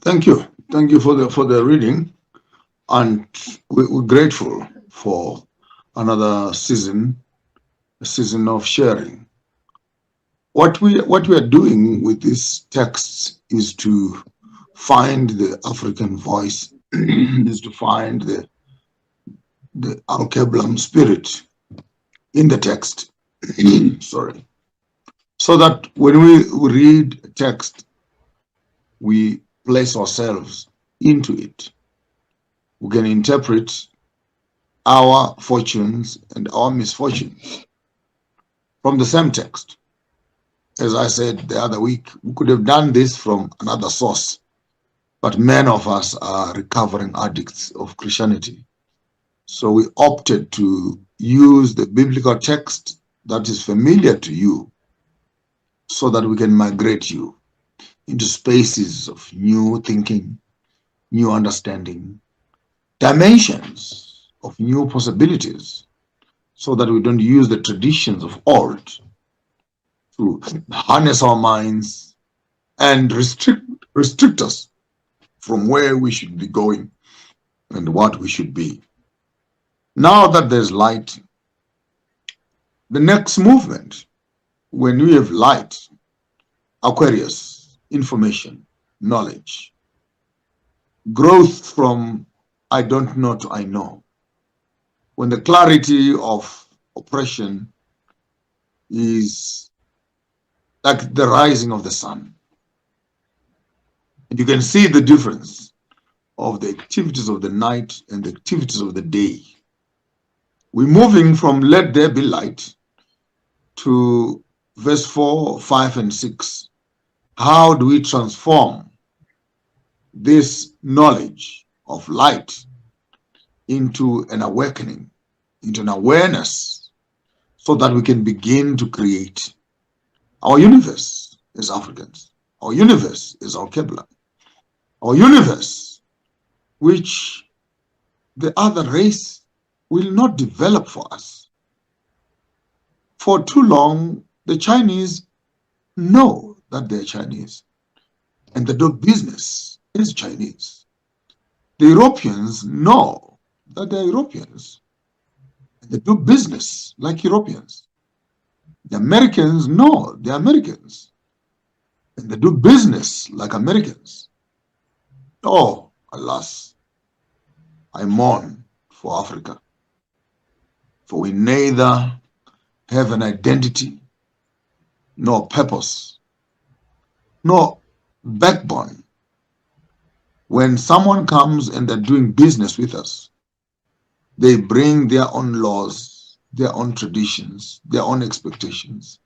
Thank you. Thank you for the reading, and we're grateful for another season, a season of sharing. What we are doing with these texts is to find the African voice, is to find the Alkebulan spirit in the text. Sorry. So that when we read a text, we place ourselves into it. We can interpret our fortunes and our misfortunes from the same text. As I said the other week, we could have done this from another source, but many of us are recovering addicts of Christianity. So we opted to use the biblical text that is familiar to you so that we can migrate you into spaces of new thinking, new understanding, dimensions of new possibilities, so that we don't use the traditions of old to harness our minds and restrict us from where we should be going and what we should be. Now that there's light, the next movement, when we have light, Aquarius, information, knowledge, growth from I don't know to I know. When the clarity of oppression is like the rising of the sun. And you can see the difference of the activities of the night and the activities of the day. We're moving from let there be light to verse 4, 5, and 6. How do we transform this knowledge of light into an awakening, into an awareness, so that we can begin to create our universe as Africans, our universe is our Kebla, our universe which the other race will not develop for us. For too long, the Chinese know that they're Chinese and they do business as Chinese. The Europeans know that they're Europeans and they do business like Europeans. The Americans know they're Americans and they do business like Americans. Oh, alas, I mourn for Africa, for we neither have an identity, nor purpose, nor backbone. When someone comes and they're doing business with us, they bring their own laws, their own traditions, their own expectations,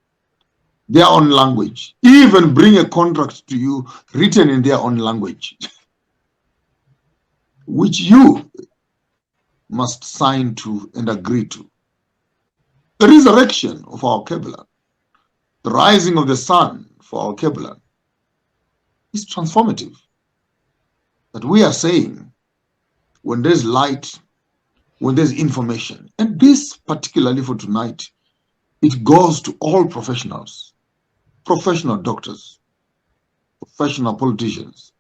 their own language, even bring a contract to you written in their own language, which you must sign to and agree to. The resurrection of our Kebla, the rising of the sun for our Kebla, is transformative. That we are saying, when there's light, when there's information, and this particularly for tonight, it goes to all professionals, professional doctors, professional politicians,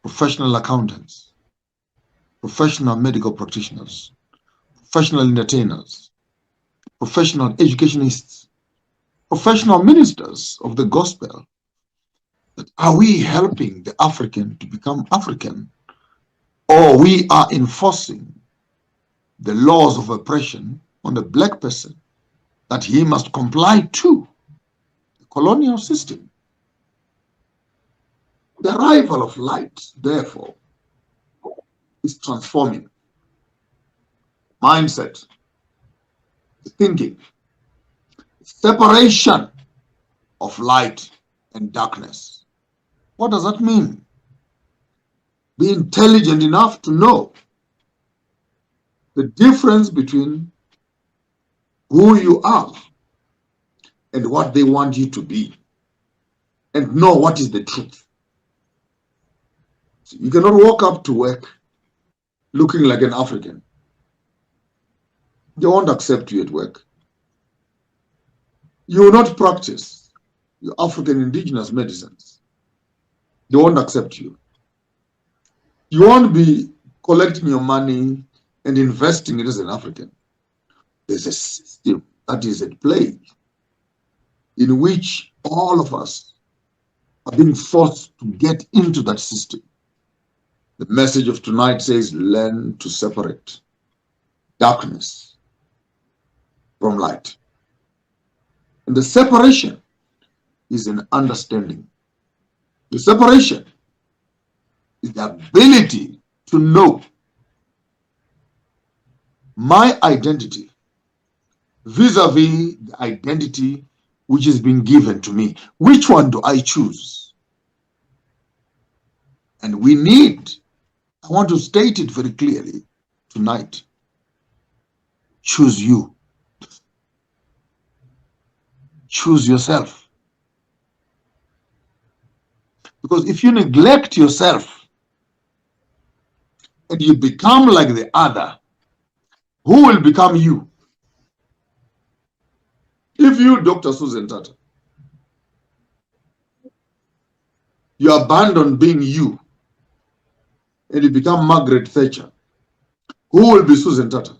professional accountants, professional medical practitioners, professional entertainers, professional educationists, professional ministers of the gospel. That are we helping the African to become African, or we are enforcing the laws of oppression on the black person that he must comply to the colonial system? The arrival of light, therefore, is transforming mindset, thinking, separation of light and darkness. What does that mean? Be intelligent enough to know the difference between who you are and what they want you to be, and know what is the truth. So you cannot walk up to work looking like an African. They won't accept you at work. You will not practice your African indigenous medicines. They won't accept you. You won't be collecting your money and investing it as an African. There's a system that is at play in which all of us are being forced to get into that system. The message of tonight says, learn to separate darkness from light. And the separation is an understanding. The separation is the ability to know my identity vis-a-vis the identity which is being given to me. Which one do I choose? And we need, I want to state it very clearly tonight, choose you. Choose yourself. Because if you neglect yourself and you become like the other, who will become you? If you, Dr. Susan Tata, you abandon being you and you become Margaret Thatcher, who will be Susan Tata?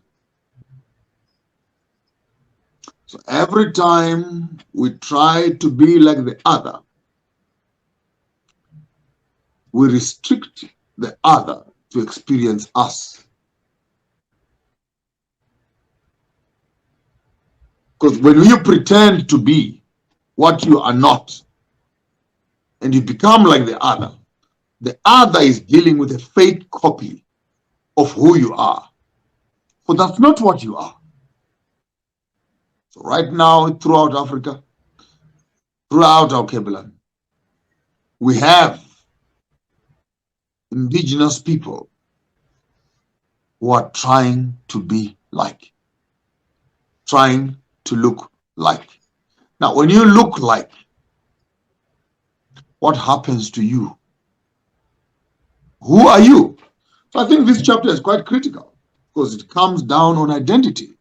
So every time we try to be like the other, we restrict the other to experience us. Because when you pretend to be what you are not, and you become like the other is dealing with a fake copy of who you are. But that's not what you are. So right now, throughout Africa, throughout our Capeland, we have indigenous people who are trying to be like, trying to look like. Now, when you look like, what happens to you? Who are you? So I think this chapter is quite critical because it comes down on identity.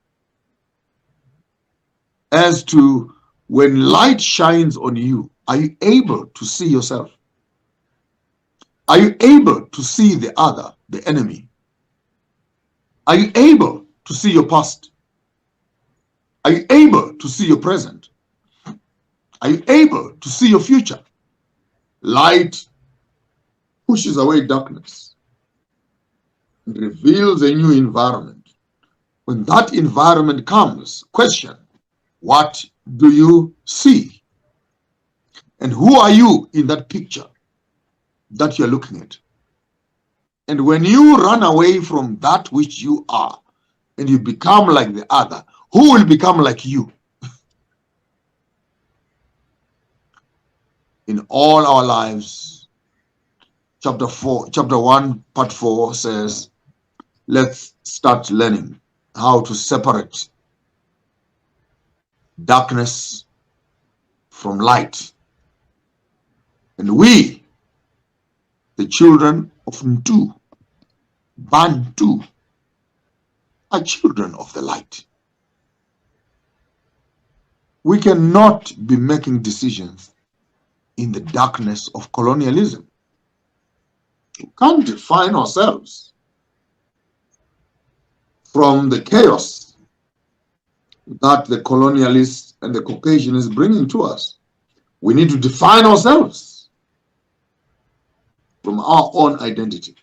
As to when light shines on you, are you able to see yourself? Are you able to see the other, the enemy? Are you able to see your past? Are you able to see your present? Are you able to see your future? Light pushes away darkness and reveals a new environment. When that environment comes, question, what do you see? And who are you in that picture that you're looking at? And when you run away from that which you are and you become like the other, who will become like you? In all our lives, chapter 1, part 4 says, let's start learning how to separate darkness from light. And we, the children of Ntu, Bantu, are children of the light. We cannot be making decisions in the darkness of colonialism. We can't define ourselves from the chaos that the colonialists and the Caucasian is bringing to us. We need to define ourselves from our own identity.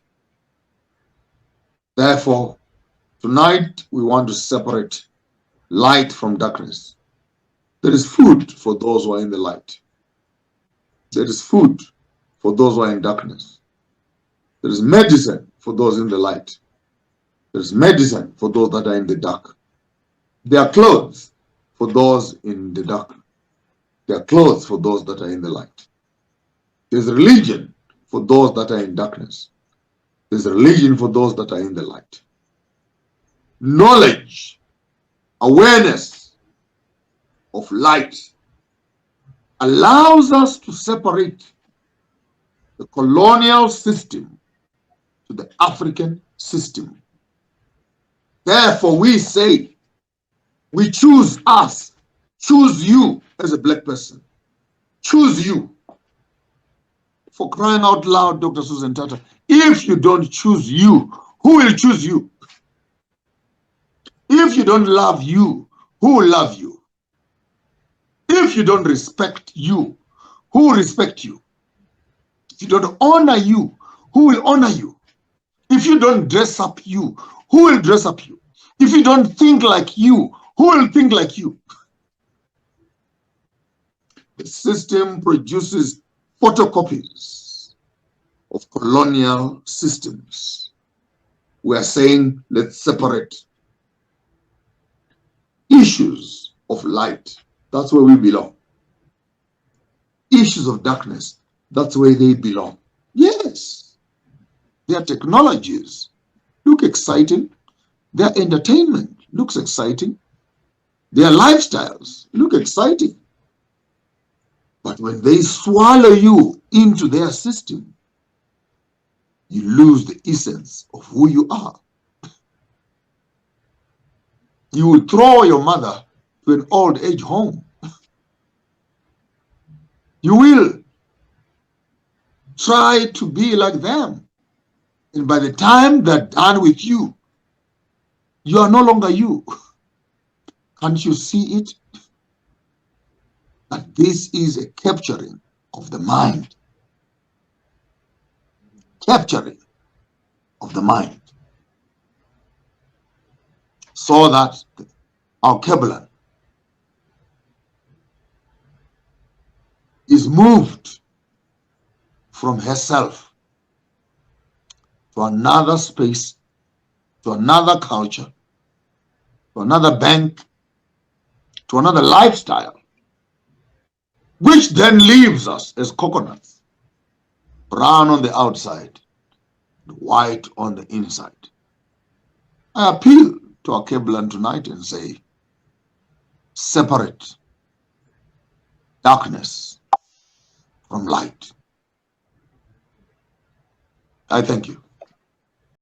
Therefore, tonight we want to separate light from darkness. There is food for those who are in the light. There is food for those who are in darkness. There is medicine for those in the light. There is medicine for those that are in the dark. There are clothes for those in the dark. There are clothes for those that are in the light. There's religion for those that are in darkness. There's religion for those that are in the light. Knowledge, awareness of light allows us to separate the colonial system to the African system. Therefore, we say, we choose us, choose you as a black person, choose you. For crying out loud, Dr. Susan Tata, if you don't choose you, who will choose you? If you don't love you, who will love you? If you don't respect you, who will respect you? If you don't honor you, who will honor you? If you don't dress up you, who will dress up you? If you don't think like you, who will think like you? The system produces photocopies of colonial systems. We are saying, let's separate issues of light. That's where we belong. Issues of darkness, that's where they belong. Yes, their technologies look exciting. Their entertainment looks exciting. Their lifestyles look exciting. But when they swallow you into their system, you lose the essence of who you are. You will throw your mother to an old age home. You will try to be like them. And by the time they're done with you, you are no longer you. Can't you see it? That this is a capturing of the mind. Capturing of the mind. So that our Keblan is moved from herself to another space, to another culture, to another bank, to another lifestyle, which then leaves us as coconuts, brown on the outside, white on the inside. I appeal to our Keblan tonight and say, separate darkness from light. I thank you.